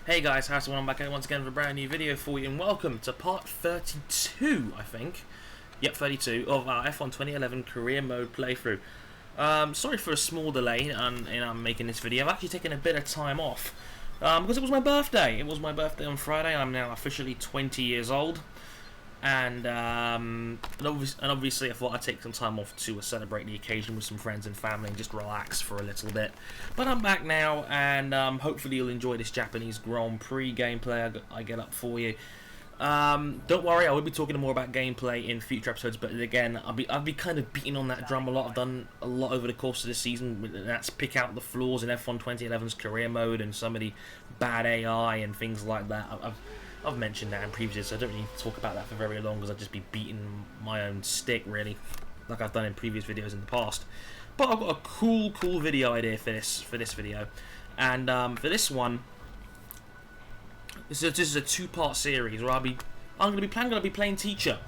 Hey guys, how's it going? I'm back once again with a brand new video for you, and welcome to part 32, I think. Yep, 32 of our F1 2011 career mode playthrough. Sorry for a small delay in making this video. I've actually taken a bit of time off because it was my birthday. It was my birthday on Friday. I'm now officially 20 years old, and obviously I thought I'd take some time off to celebrate the occasion with some friends and family and just relax for a little bit. But I'm back now, and hopefully you'll enjoy this Japanese Grand Prix gameplay I get up for you. Don't worry, I will be talking more about gameplay in future episodes, but again, I'll be kind of beating on that drum a lot. I've done a lot over the course of this season, and that's pick out the flaws in F1 2011's career mode and some of the bad AI and things like that. I've mentioned that in previous, so I don't really need to talk about that for very long because I'd just be beating my own stick, really, like I've done in previous videos in the past. But I've got a cool video idea for this video, and for this one, this is a two-part series where I'm going to be playing teacher.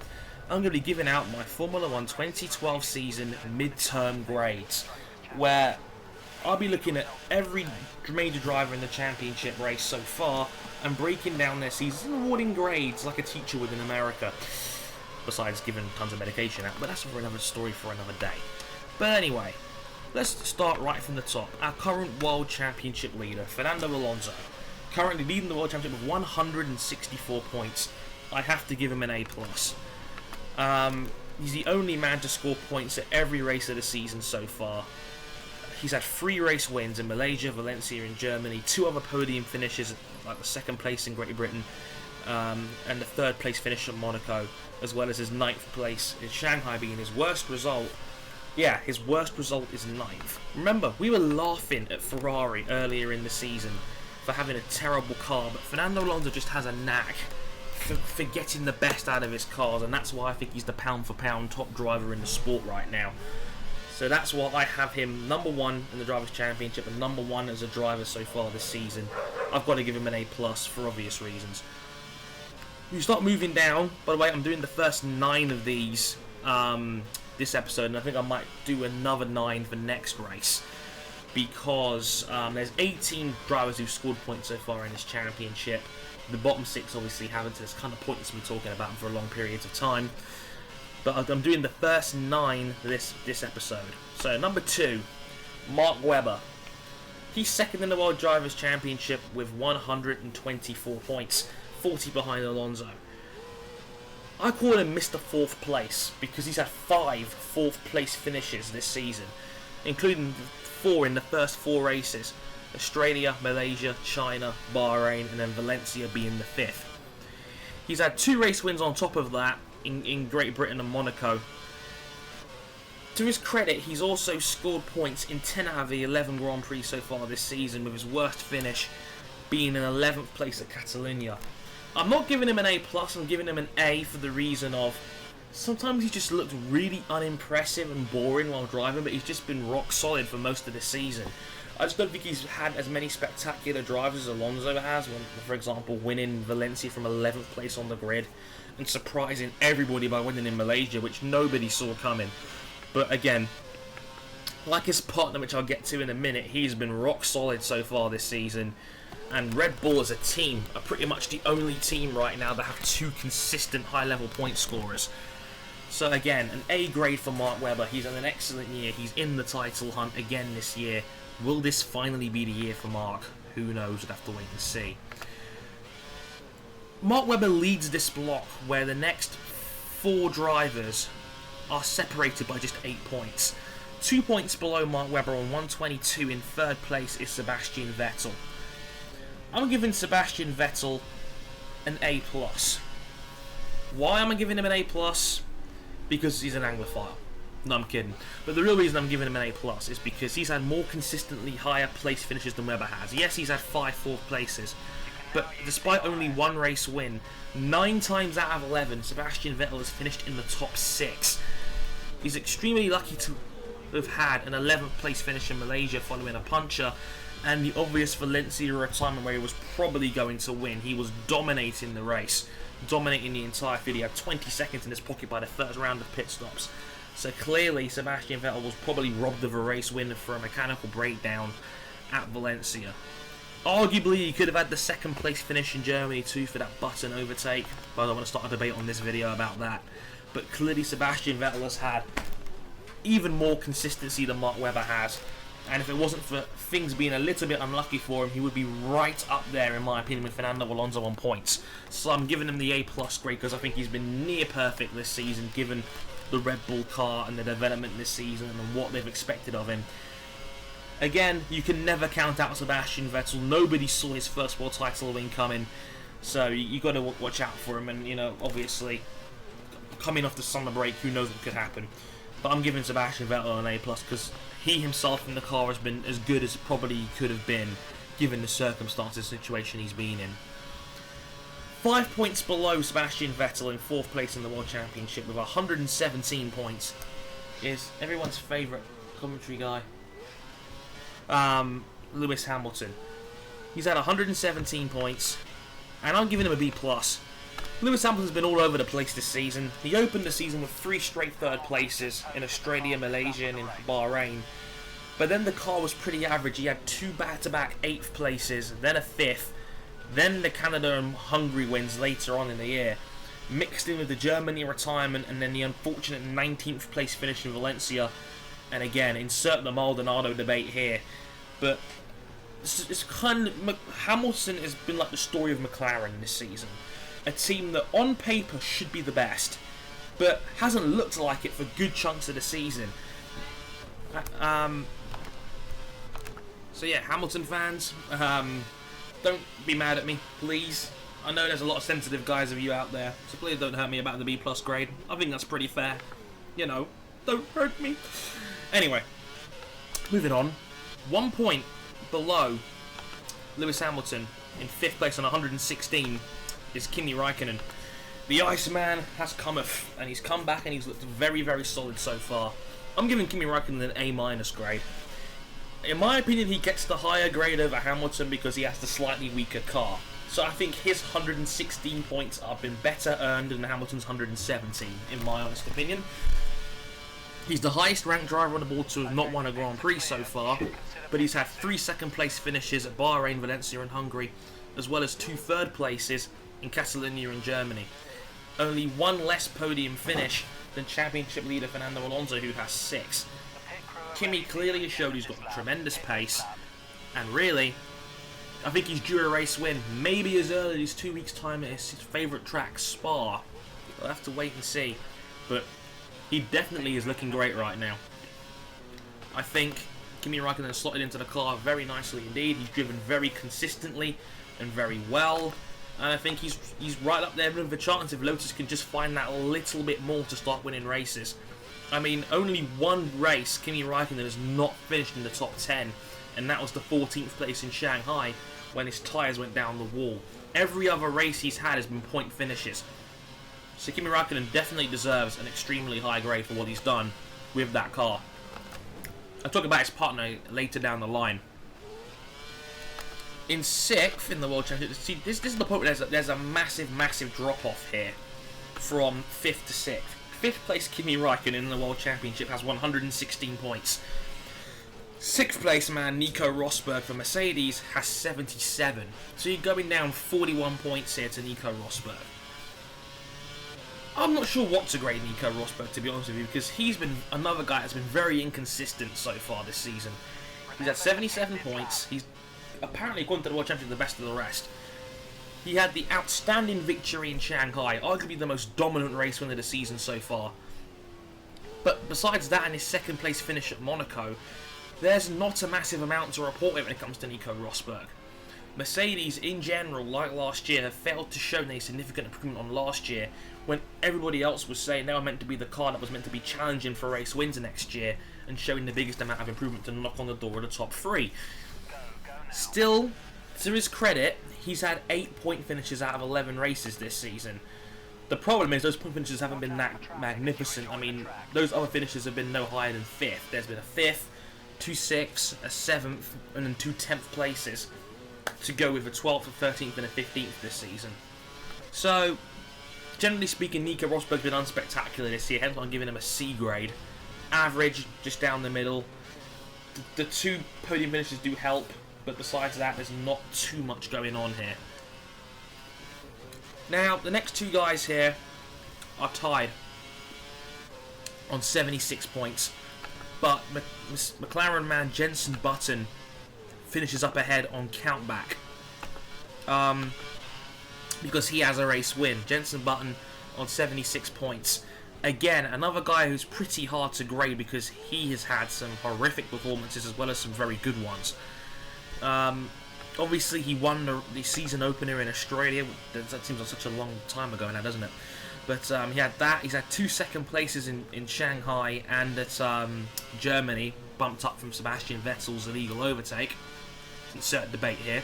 I'm going to be giving out my Formula 1 2012 season midterm grades, where I'll be looking at every major driver in the championship race so far and breaking down their seasons and awarding grades like a teacher would in America, besides giving tons of medication out, but that's for another story for another day. But anyway, let's start right from the top. Our current World Championship leader, Fernando Alonso, currently leading the World Championship with 164 points. I have to give him an A+. He's the only man to score points at every race of the season so far. He's had 3 race wins in Malaysia, Valencia and Germany, 2 other podium finishes, like the 2nd place in Great Britain, and the 3rd place finish at Monaco, as well as his 9th place in Shanghai being his worst result. Yeah, his worst result is 9th. Remember, we were laughing at Ferrari earlier in the season for having a terrible car, but Fernando Alonso just has a knack for getting the best out of his cars, and that's why I think he's the pound for pound top driver in the sport right now. So that's why I have him number 1 in the Drivers' Championship and number 1 as a driver so far this season. I've got to give him an A+ for obvious reasons. You start moving down. By the way, I'm doing the first 9 of these this episode, and I think I might do another 9 for next race, because there's 18 drivers who've scored points so far in this championship. The bottom 6 obviously haven't, so it's kind of pointless me talking about them for a long period of time. But I'm doing the first 9 this episode. So number 2, Mark Webber. He's 2nd in the World Drivers' Championship with 124 points, 40 behind Alonso. I call him Mr. 4th place because he's had 5 4th place finishes this season, including 4 in the first 4 races: Australia, Malaysia, China, Bahrain, and then Valencia being the 5th. He's had 2 race wins on top of that in Great Britain and Monaco. To his credit, he's also scored points in 10 out of the 11 Grand Prix so far this season, with his worst finish being in 11th place at Catalonia. I'm not giving him an A+, I'm giving him an A for the reason of sometimes he just looked really unimpressive and boring while driving, but he's just been rock solid for most of the season. I just don't think he's had as many spectacular drives as Alonso has, when, for example, winning Valencia from 11th place on the grid and surprising everybody by winning in Malaysia, which nobody saw coming. But again, like his partner, which I'll get to in a minute, he's been rock solid so far this season. And Red Bull as a team are pretty much the only team right now that have 2 consistent high-level point scorers. So again, an A grade for Mark Webber. He's had an excellent year. He's in the title hunt again this year. Will this finally be the year for Mark? Who knows? We'll have to wait and see. Mark Webber leads this block where the next 4 drivers are separated by just 8 points. 2 points below Mark Webber on 122 in 3rd place is Sebastian Vettel. I'm giving Sebastian Vettel an A+. Why am I giving him an A+? Because he's an Anglophile. No, I'm kidding. But the real reason I'm giving him an A+ is because he's had more consistently higher place finishes than Webber has. Yes, he's had 5 4th places, but despite only 1 race win, 9 times out of 11, Sebastian Vettel has finished in the top 6. He's extremely lucky to have had an 11th place finish in Malaysia following a puncher, and the obvious Valencia retirement where he was probably going to win. He was dominating the race, dominating the entire field. He had 20 seconds in his pocket by the 1st round of pit stops. So clearly Sebastian Vettel was probably robbed of a race win for a mechanical breakdown at Valencia. Arguably, he could have had the second place finish in Germany too for that Button overtake, but I don't want to start a debate on this video about that. But clearly Sebastian Vettel has had even more consistency than Mark Webber has, and if it wasn't for things being a little bit unlucky for him, he would be right up there in my opinion with Fernando Alonso on points. So I'm giving him the A+ grade because I think he's been near perfect this season given the Red Bull car and the development this season and what they've expected of him. Again, you can never count out Sebastian Vettel. Nobody saw his first world title win coming, so you got to watch out for him. And you know, obviously, coming off the summer break, who knows what could happen. But I'm giving Sebastian Vettel an A+ because he himself in the car has been as good as probably he could have been, given the circumstances, situation he's been in. 5 points below Sebastian Vettel in 4th place in the World Championship with 117 points is everyone's favourite commentary guy, Lewis Hamilton. He's had 117 points, and I'm giving him a B+. Lewis Hamilton's been all over the place this season. He opened the season with 3 straight 3rd places in Australia, Malaysia, and in Bahrain. But then the car was pretty average. He had 2 back-to-back 8th places, then a 5th, then the Canada and Hungary wins later on in the year, mixed in with the Germany retirement, and then the unfortunate 19th place finish in Valencia. And again, insert the Maldonado debate here, but it's kind of, Hamilton has been like the story of McLaren this season. A team that on paper should be the best, but hasn't looked like it for good chunks of the season. So yeah, Hamilton fans, don't be mad at me, please. I know there's a lot of sensitive guys of you out there, so please don't hurt me about the B+ grade. I think that's pretty fair. You know, don't hurt me. Anyway, moving on. 1 point below Lewis Hamilton in 5th place on 116 is Kimi Raikonnen. The Iceman has cometh, and he's come back and he's looked very, very solid so far. I'm giving Kimi Raikonnen an A- grade. In my opinion, he gets the higher grade over Hamilton because he has the slightly weaker car. So I think his 116 points have been better earned than Hamilton's 117, in my honest opinion. He's the highest ranked driver on the board to have not won a Grand Prix so far, but he's had 3 second place finishes at Bahrain, Valencia and Hungary, as well as 2 third places in Catalonia and Germany. Only 1 less podium finish than championship leader Fernando Alonso, who has 6. Kimi clearly has showed he's got tremendous pace, and really, I think he's due a race win, maybe as early as 2 weeks' time at his favourite track, Spa. We'll have to wait and see, but he definitely is looking great right now. I think Kimi Raikkonen has slotted into the car very nicely indeed. He's driven very consistently and very well, and I think he's right up there with the chance if Lotus can just find that little bit more to start winning races. I mean, only 1 race Kimi Raikkonen has not finished in the top 10, and that was the 14th place in Shanghai when his tyres went down the wall. Every other race he's had has been point finishes. So Kimi Raikkonen definitely deserves an extremely high grade for what he's done with that car. I'll talk about his partner later down the line. In 6th in the World Championship, see, this is the point where there's a massive drop-off here from 5th to 6th. 5th place Kimi Raikkonen in the World Championship has 116 points. 6th place man Nico Rosberg for Mercedes has 77. So you're going down 41 points here to Nico Rosberg. I'm not sure what to grade Nico Rosberg, to be honest with you, because he's been another guy that's been very inconsistent so far this season. He's had 77 points. He's apparently, according to the World Championship, the best of the rest. He had the outstanding victory in Shanghai, arguably the most dominant race win of the season so far. But besides that and his 2nd place finish at Monaco, there's not a massive amount to report when it comes to Nico Rosberg. Mercedes, in general, like last year, have failed to show any significant improvement on last year, when everybody else was saying they were meant to be the car that was meant to be challenging for race wins next year, and showing the biggest amount of improvement to knock on the door of the top 3. Still, to his credit, he's had 8 point finishes out of 11 races this season. The problem is those point finishes haven't been that magnificent. I mean, those other finishes have been no higher than 5th. There's been a 5th, 2 6th, a 7th, and then 2 10th places to go with a 12th, a 13th, and a 15th this season. So, generally speaking, Nico Rosberg's been unspectacular this year, hence I'm giving him a C grade. Average, just down the middle. The 2 podium finishes do help, But besides that, there's not too much going on here. Now, the next two guys here are tied on 76 points. But McLaren man Jenson Button finishes up ahead on countback. Because he has a race win. Jenson Button on 76 points. Again, another guy who's pretty hard to grade because he has had some horrific performances as well as some very good ones. Obviously, he won the season opener in Australia. That seems like such a long time ago now, doesn't it? But he had that. He's had 2 second places in Shanghai and at Germany, bumped up from Sebastian Vettel's illegal overtake. Insert debate here.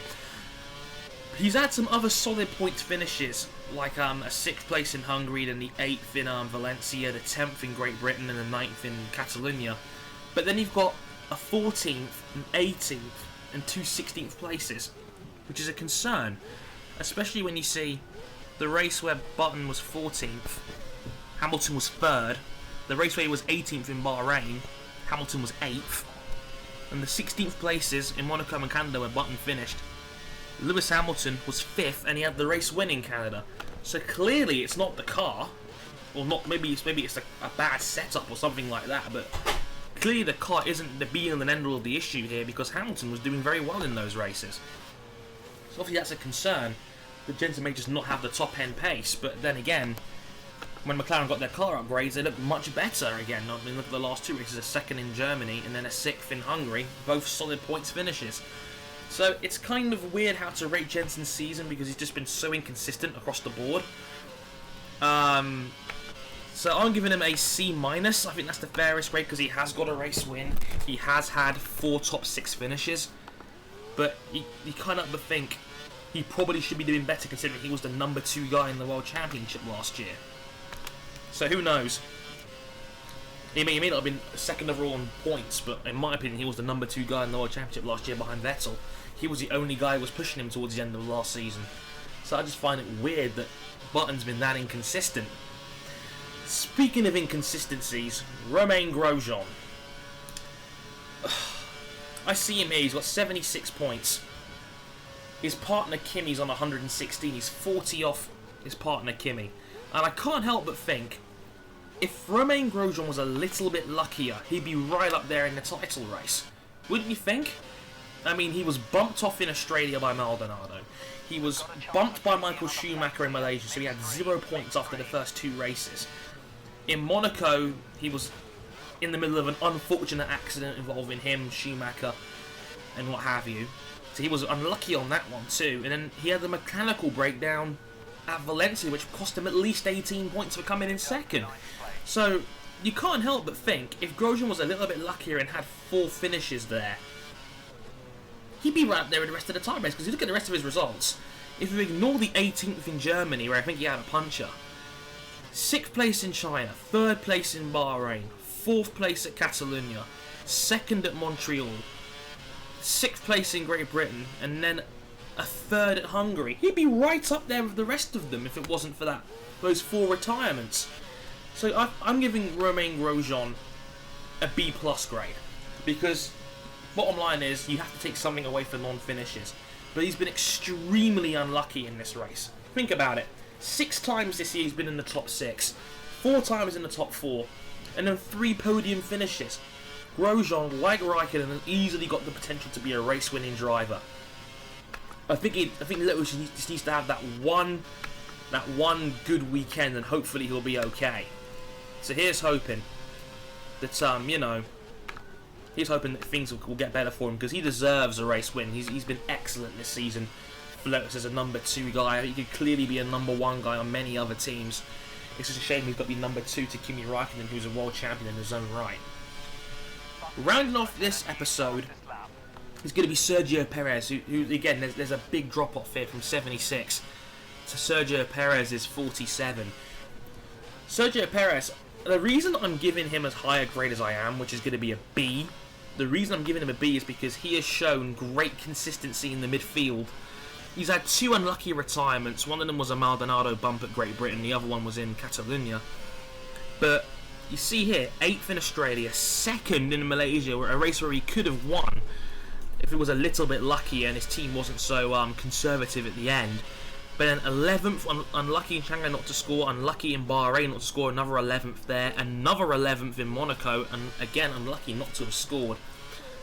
He's had some other solid points finishes, like a 6th place in Hungary, then the 8th in Valencia, the 10th in Great Britain, and the 9th in Catalonia. But then you've got a 14th, an 18th, and 2 16th places, which is a concern, especially when you see the race where Button was 14th, Hamilton was 3rd, the race where he was 18th in Bahrain, Hamilton was 8th, and the 16th places in Monaco and Canada where Button finished, Lewis Hamilton was 5th and he had the race win in Canada. So clearly it's not the car, or not. Maybe it's a bad setup or something like that. But clearly the car isn't the be all and end all of the issue here because Hamilton was doing very well in those races. So obviously that's a concern. That Jenson may just not have the top end pace. But then again, when McLaren got their car upgrades, they looked much better again. I mean, look at the last 2 races: a 2nd in Germany and then a 6th in Hungary, both solid points finishes. So it's kind of weird how to rate Jenson's season because he's just been so inconsistent across the board. So I'm giving him a C-. I think that's the fairest grade because he has got a race win. He has had 4 top 6 finishes. But you kind of think he probably should be doing better considering he was the number 2 guy in the World Championship last year. So who knows? He may not have been 2nd overall on points, but in my opinion, he was the number 2 guy in the World Championship last year behind Vettel. He was the only guy who was pushing him towards the end of last season. So I just find it weird that Button's been that inconsistent. Speaking of inconsistencies, Romain Grosjean. I see him here, he's got 76 points. His partner Kimi's on 116, he's 40 off his partner Kimi. And I can't help but think, if Romain Grosjean was a little bit luckier, he'd be right up there in the title race. Wouldn't you think? I mean, he was bumped off in Australia by Maldonado. He was bumped by Michael Schumacher in Malaysia, so he had 0 points after the first 2 races. In Monaco, he was in the middle of an unfortunate accident involving him, Schumacher, and what have you. So he was unlucky on that one too. And then he had the mechanical breakdown at Valencia, which cost him at least 18 points for coming in 2nd. So you can't help but think, if Grosjean was a little bit luckier and had 4 finishes there, he'd be right up there with the rest of the time race, because you look at the rest of his results. If you ignore the 18th in Germany, where I think he had a puncher, 6th place in China, 3rd place in Bahrain, 4th place at Catalonia, 2nd at Montreal, 6th place in Great Britain, and then a 3rd at Hungary. He'd be right up there with the rest of them if it wasn't for those 4 retirements. So I'm giving Romain Grosjean a B+ grade, because bottom line is you have to take something away for non-finishes. But he's been extremely unlucky in this race. Think about it. 6 times this year he's been in the top 6, 4 times in the top 4, and then 3 podium finishes. Grosjean, like Raikkonen, has easily got the potential to be a race-winning driver. I think Lewis just needs to have that one good weekend, and hopefully he'll be okay. So here's hoping that he's hoping that things will get better for him, because he deserves a race win. He's been excellent this season. Lotus as a number 2 guy. He could clearly be a number 1 guy on many other teams. It's just a shame he's got to be number 2 to Kimi Raikonnen, who's a world champion in his own right. Rounding off this episode is going to be Sergio Perez, who again, there's a big drop off here from 76 to Sergio Perez's 47. Sergio Perez, the reason I'm giving him as high a grade as I am, which is going to be a B, the reason I'm giving him a B is because he has shown great consistency in the midfield. He's had 2 unlucky retirements. One of them was a Maldonado bump at Great Britain, the other one was in Catalonia. But you see here, 8th in Australia, 2nd in Malaysia, a race where he could have won. if it was a little bit lucky and his team wasn't so conservative at the end. But then 11th, unlucky in Shanghai not to score, unlucky in Bahrain not to score, another 11th there, another 11th in Monaco, and again unlucky not to have scored.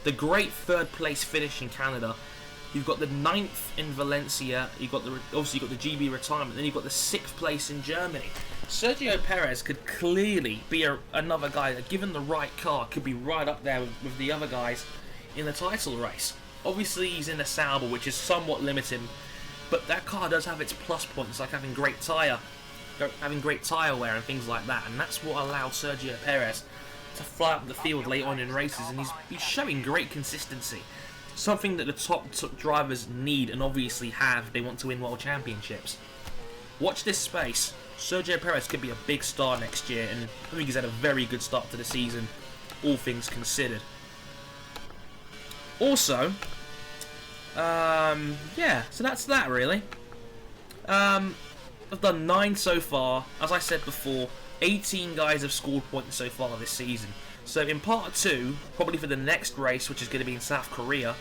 The great third place finish in Canada. You've got the 9th in Valencia, obviously you've got the GB retirement, then you've got the 6th place in Germany. Sergio Perez could clearly be another guy that, given the right car, could be right up there with the other guys in the title race. Obviously he's in a Sauber, which is somewhat limiting, but that car does have its plus points, like having great tyre wear and things like that, and that's what allowed Sergio Perez to fly up the field late on in races, and he's showing great consistency. Something that the top drivers need and obviously have if they want to win world championships. Watch this space. Sergio Perez could be a big star next year, and I think he's had a very good start to the season, all things considered. Also, yeah, so that's that really. I've done 9 so far. As I said before, 18 guys have scored points so far this season. So in part 2, probably for the next race, which is going to be in South Korea,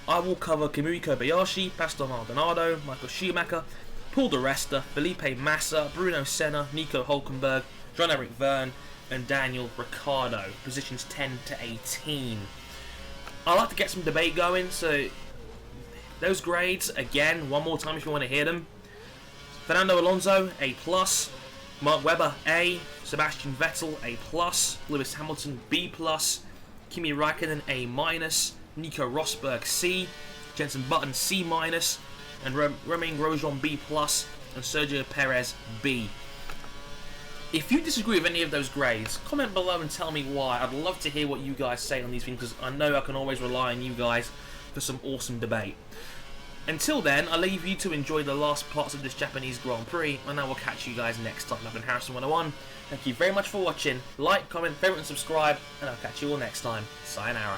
I will cover Kamui Kobayashi, Pastor Maldonado, Michael Schumacher, Paul di Resta, Felipe Massa, Bruno Senna, Nico Hülkenberg, Jean-Eric Verne, and Daniel Ricciardo, positions 10 to 18. I like to get some debate going, so those grades, again, one more time if you want to hear them. Fernando Alonso, A+, Mark Webber, A, Sebastian Vettel, A+, Lewis Hamilton, B+, Kimi Raikonnen, A-, Nico Rosberg, C, Jenson Button, C-, and Romain Grosjean, B+, and Sergio Perez, B. If you disagree with any of those grades, comment below and tell me why. I'd love to hear what you guys say on these things, because I know I can always rely on you guys for some awesome debate. Until then, I'll leave you to enjoy the last parts of this Japanese Grand Prix, and I will catch you guys next time. I've been Harrison101. Thank you very much for watching. Like, comment, favourite and subscribe, and I'll catch you all next time. Sayonara.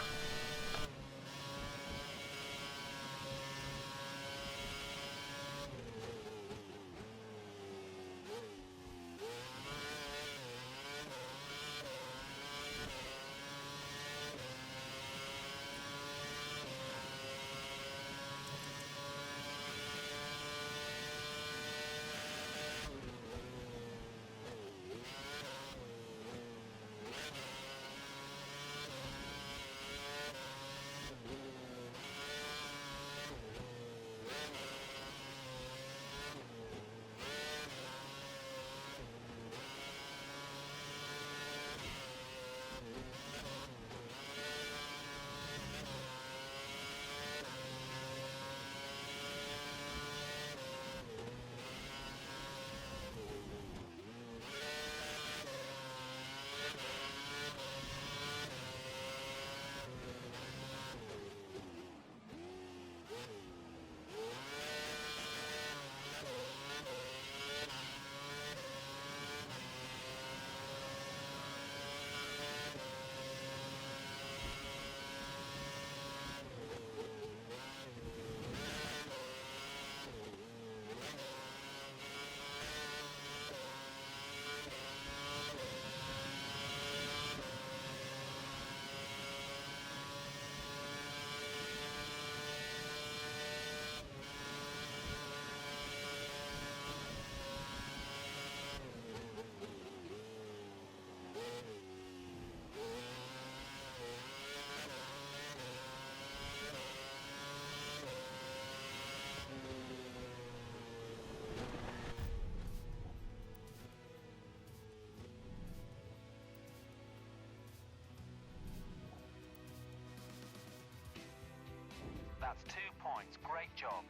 That's 2 points. Great job.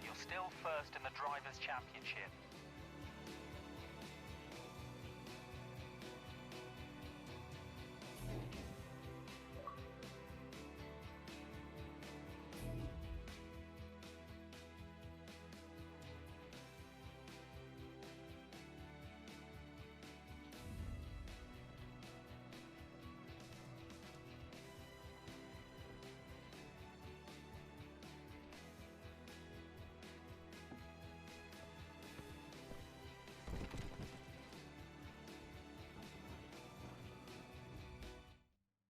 You're still first in the Drivers' Championship.